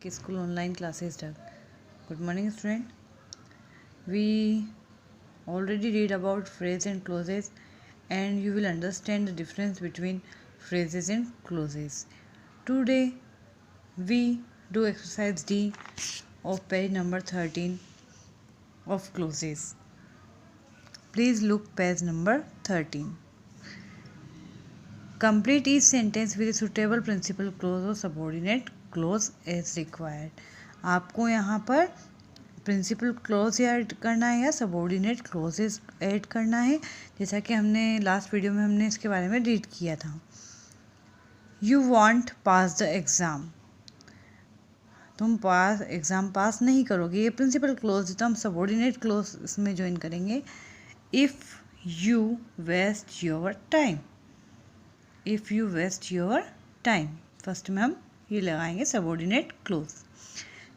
School online classes start. Good morning, student. We already read about phrase and clauses, and you will understand the difference between phrases and clauses. Today, we do exercise D of page number 13 of clauses. Please look page number 13. Complete each sentence with a suitable principal clause or subordinate clause as required. आपको यहाँ पर principal clause add करना है या subordinate clauses add करना है, जैसा कि हमने लास्ट वीडियो में हमने इसके बारे में रीड किया था. You want pass the exam, तुम एग्ज़ाम पास नहीं करोगे, ये प्रिंसिपल क्लॉज, तो हम सबॉर्डिनेट क्लॉज इसमें ज्वाइन करेंगे. If you waste your time, if you waste your time, first में हम ये लगाएंगे सबॉर्डिनेट क्लॉज.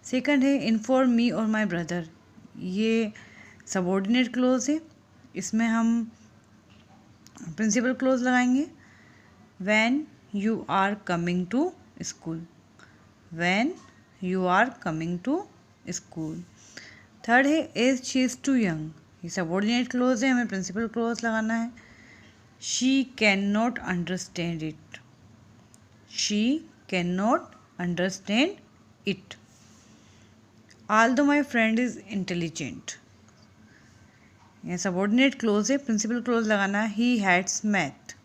सेकंड है इन्फॉर्म मी और माई ब्रदर, ये सबॉर्डिनेट क्लॉज है, इसमें हम प्रिंसिपल क्लॉज लगाएंगे. When you are coming to school, when you are coming to school. Third है as she is too young, ये सबॉर्डिनेट क्लॉज है, हमें प्रिंसिपल क्लॉज लगाना है. She can not understand it, she can not understand it. Although my friend is intelligent, ये subordinate clause है, principal clause लगाना है. He hates math,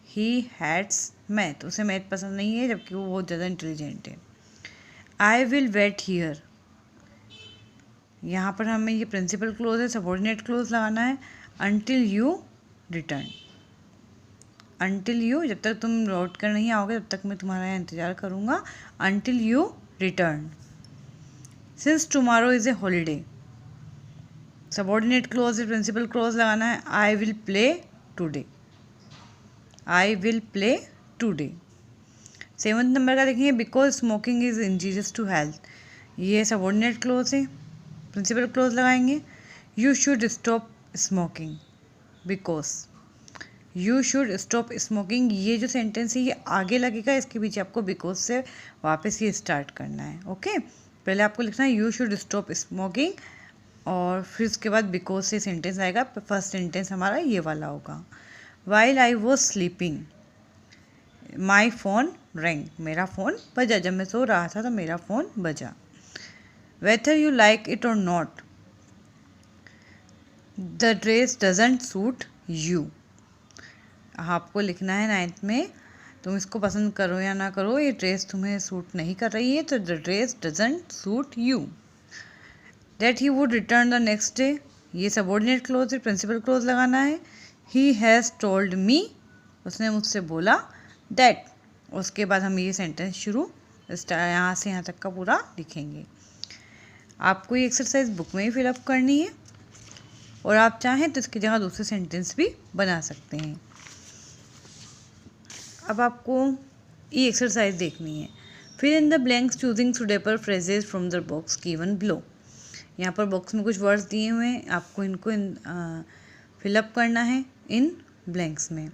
he hates math, उसे मैथ पसंद नहीं है जबकि वो बहुत ज़्यादा इंटेलिजेंट है. आई विल वेट हियर, यहाँ पर हमें ये प्रिंसिपल क्लोज है, सबॉर्डिनेट क्लोज लगाना है. Until you return, until you, जब तक तुम लौट कर नहीं आओगे तब तक मैं तुम्हारा इंतज़ार करूँगा. Until you return. Since tomorrow is a holiday, subordinate clause है, प्रिंसिपल क्लॉज लगाना है. I will play today, I will play today. Seventh number का देखेंगे because smoking is injurious to health, ये सबॉर्डिनेट क्लॉज है, प्रिंसिपल क्लॉज लगाएंगे. You should stop smoking, because you should stop smoking, ये जो sentence है ये आगे लगेगा, इसके पीछे आपको बिकॉज से वापस ये स्टार्ट करना है. ओके, पहले आपको लिखना है यू शुड स्टॉप स्मोकिंग और फिर उसके बाद बिकॉज से सेंटेंस आएगा. फर्स्ट सेंटेंस हमारा ये वाला होगा. While I was sleeping my phone ring, मेरा फ़ोन बजा, जब मैं सो रहा था तो मेरा फ़ोन बजा. वेदर यू लाइक इट और not, the dress doesn't suit you. आपको लिखना है नाइन्थ में, तुम इसको पसंद करो या ना करो, ये ड्रेस तुम्हें सूट नहीं कर रही है, तो the dress doesn't suit you. That he would return the next day, ये सबॉर्डिनेट क्लॉज है, प्रिंसिपल क्लॉज लगाना है. ही हैज़ टोल्ड मी, उसने मुझसे बोला. दैट, उसके बाद हम ये सेंटेंस शुरू यहाँ से यहाँ तक का पूरा लिखेंगे. आपको ये एक्सरसाइज बुक में ही फिलअप करनी है और आप चाहें तो इसकी जगह दूसरे सेंटेंस भी बना सकते हैं. अब आपको ये एक्सरसाइज देखनी है. Fill in the blanks choosing suitable phrases from the box given below. यहाँ पर बॉक्स में कुछ वर्ड्स दिए हुए हैं, आपको इनको फिलअप करना है इन ब्लैंक्स में.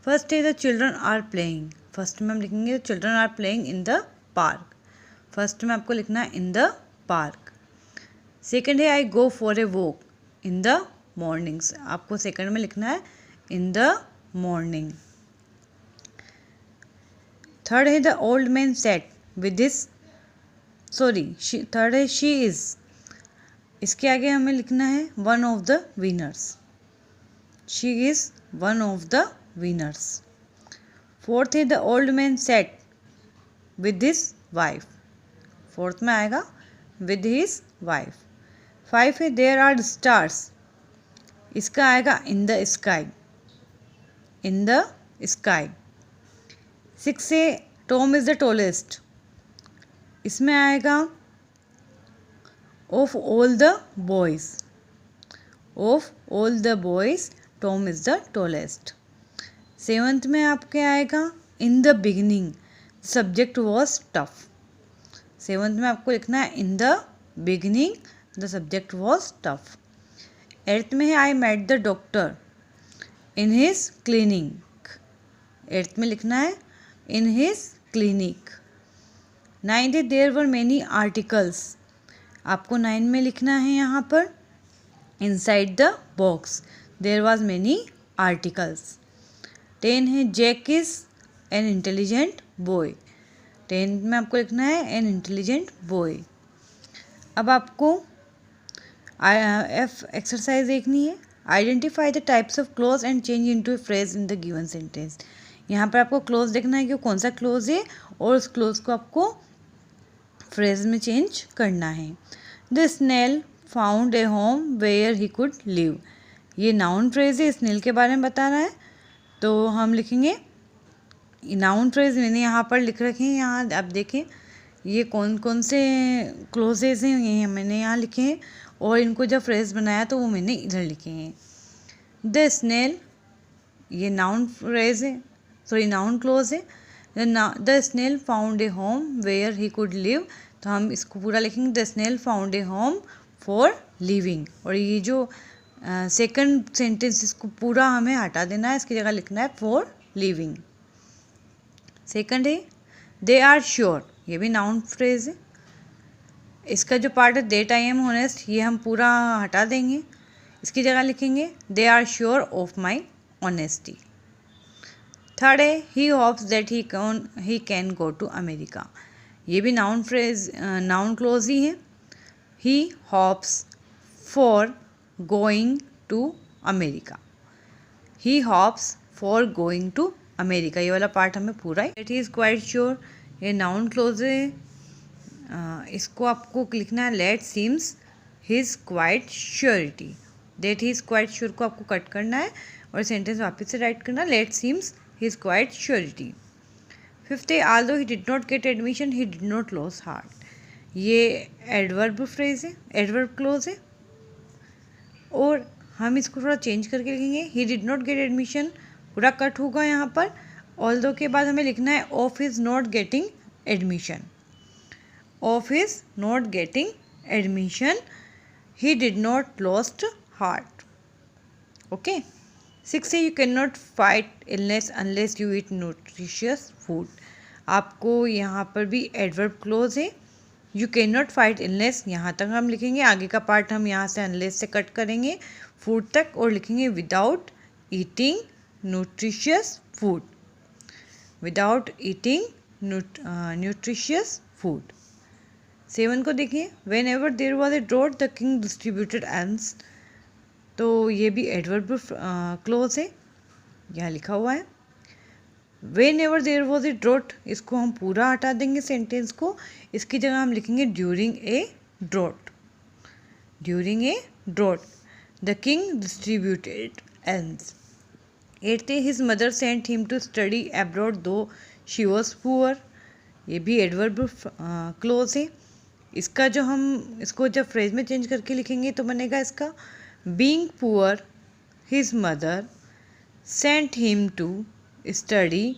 फर्स्ट है the children are playing, first में हम लिखेंगे the children are playing in the park, first में आपको लिखना है इन द पार्क. सेकेंड है I go for a walk in the mornings, आपको सेकेंड में लिखना है इन द मॉर्निंग. थर्ड है the old man sat with this, third है शी इज़, इसके आगे हमें लिखना है one of the winners, she is one of the winners. Fourth है the old man sat with this wife, fourth में आएगा विद हिज वाइफ. फाइव है देयर आर स्टार्स, इसका आएगा in the sky, in the sky. Six है Tom is the tallest, इसमें आएगा of all the boys, of all the boys Tom is the tallest. Seventh में आपके आएगा in the beginning subject was tough, seventh में आपको लिखना है in the beginning the subject was tough. Eighth में है I met the doctor in his clinic, 8th में लिखना है इन हिज क्लिनिक. 9th है देयर वर मैनी आर्टिकल्स, आपको 9 में लिखना है यहाँ पर inside the box there was many articles. 10 है Jack is an intelligent boy, 10 में आपको लिखना है एन इंटेलिजेंट बॉय। अब आपको एफ एक्सरसाइज देखनी है, identify the types of close and change into A phrase in the given sentence. यहाँ पर आपको क्लोज देखना है कि कौन सा क्लोज है और उस क्लोज को आपको फ्रेज में चेंज करना है। The snail found a home where he could live, ये नाउन फ्रेज है, स्नेल के बारे में बता रहा है, तो हम लिखेंगे नाउन फ्रेज मैंने यहाँ पर लिख रखे हैं। यहाँ आप देखें ये कौन कौन से क्लोजेज हैं, ये मैंने यहाँ लिखे हैं और इनको जब फ्रेज बनाया तो वो मैंने इधर लिखे हैं। द स्नेल ये नाउन फ्रेज है, सॉरी नाउन क्लोज है। The snail found a home where he could live, तो हम इसको पूरा लिखेंगे the snail found a home for living. और ये जो सेकंड सेंटेंस इसको पूरा हमें हटा देना है, इसकी जगह लिखना है फॉर लिविंग। सेकंड है दे आर श्योर, ये भी नाउन फ्रेज है, इसका जो पार्ट है दैट आई एम ऑनेस्ट ये हम पूरा हटा देंगे, इसकी जगह लिखेंगे they are sure of my honesty. Third है he hopes that he can go to America, ये भी नाउन फ्रेज नाउन क्लोज ही है। He hopes for going to America, he hopes for going to America, ये वाला part हमें पूरा है। That he is quite sure, ये नाउन क्लोज है, इसको आपको लिखना है let seems his quite surety, that he is quite sure को आपको कट करना है और सेंटेंस वापस से राइट करना, let seems his quite surety. Fifth है although he did not get admission he did not lose heart, ये एडवर्ब फ्रेज है, एडवर्ब क्लोज है और हम इसको थोड़ा चेंज करके लिखेंगे he did not get admission पूरा कट होगा यहाँ पर, ऑल्दो के बाद हमें लिखना है of his not getting admission, of his not getting admission he did not lost heart. Okay. 6 है you can not fight illness unless you eat nutritious food, आपको यहाँ पर भी एडवर्ब क्लोज है, you can not fight illness यहाँ तक हम लिखेंगे, आगे का पार्ट हम यहाँ से अनलेस से कट करेंगे फूड तक और लिखेंगे without eating nutritious food, without eating nutritious food. 7 को देखिए whenever there was a drought the king distributed alms, तो ये भी एडवर्ब क्लोज है, यहाँ लिखा हुआ है whenever there was a drought, इसको हम पूरा हटा देंगे सेंटेंस को, इसकी जगह हम लिखेंगे during a drought, during a drought the king distributed alms. 8 his mother sent him to study abroad though she was poor, ये भी एडवर्ब क्लोज है, इसका जो हम इसको जब फ्रेज में चेंज करके लिखेंगे तो बनेगा इसका being poor his mother sent him to study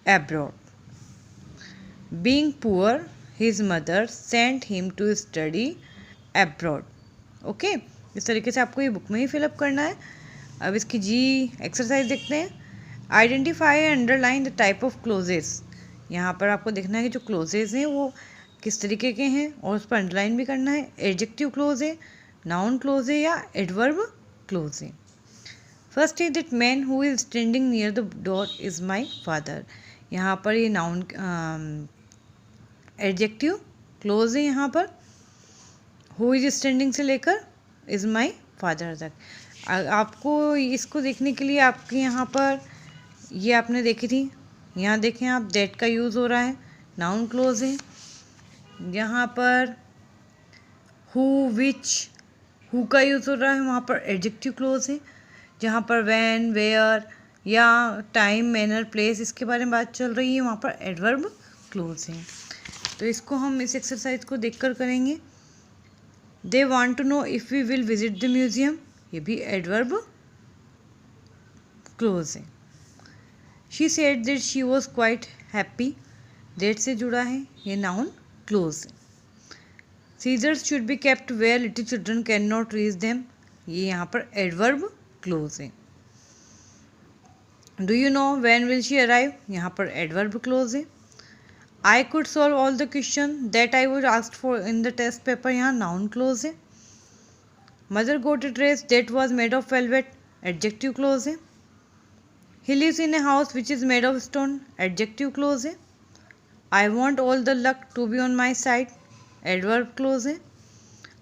abroad, being poor his mother sent him to study abroad. Okay, इस तरीके से आपको ये बुक में ही फिलअप करना है। अब इसकी जी एक्सरसाइज देखते हैं, identify and underline the type of clauses, यहाँ पर आपको देखना है कि जो क्लोजेस हैं वो किस तरीके के हैं और उस पर अंडरलाइन भी करना है, एडजेक्टिव क्लोज है, नाउन क्लोज है या एडवर्ब क्लोज है। फर्स्ट है that man who is standing near the door is my father, यहाँ पर ये नाउन एडजेक्टिव क्लोज है, यहाँ पर हु इज स्टैंडिंग से लेकर इज़ माई फादर तक। आपको इसको देखने के लिए आपके यहाँ पर ये आपने देखी थी, यहाँ देखें आप दैट का यूज़ हो रहा है, नाउन क्लोज है, यहाँ पर हु विच हु का यूज़ हो रहा है, वहाँ पर एडजेक्टिव क्लोज है, जहाँ पर व्हेन वेयर या टाइम मैनर प्लेस इसके बारे में बात चल रही है वहाँ पर एडवर्ब क्लोज है। तो इसको हम इस एक्सरसाइज को देखकर करेंगे। They want to know if we will visit the museum, ये भी एडवर्ब क्लोज है। She said that she was quite happy, that से जुड़ा है, ये नाउन क्लोज है। Scissors should be kept where little children can not reach them, ये यहाँ पर एडवर्ब क्लोज है। Do you know when will she arrive, यहाँ पर एडवर्ब क्लोज है। I could solve all the question that I would asked for in the test paper, यहाँ noun clause है। Mother got a dress that was made of velvet, adjective clause है। He lives in a house which is made of stone, adjective clause है। I want all the luck to be on my side, adverb clause है।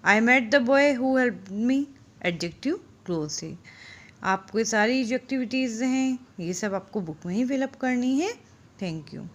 I met the boy who help me, adjective clause है। आपको ये सारी जो activities हैं ये सब आपको बुक में ही फिलअप करनी है। Thank you.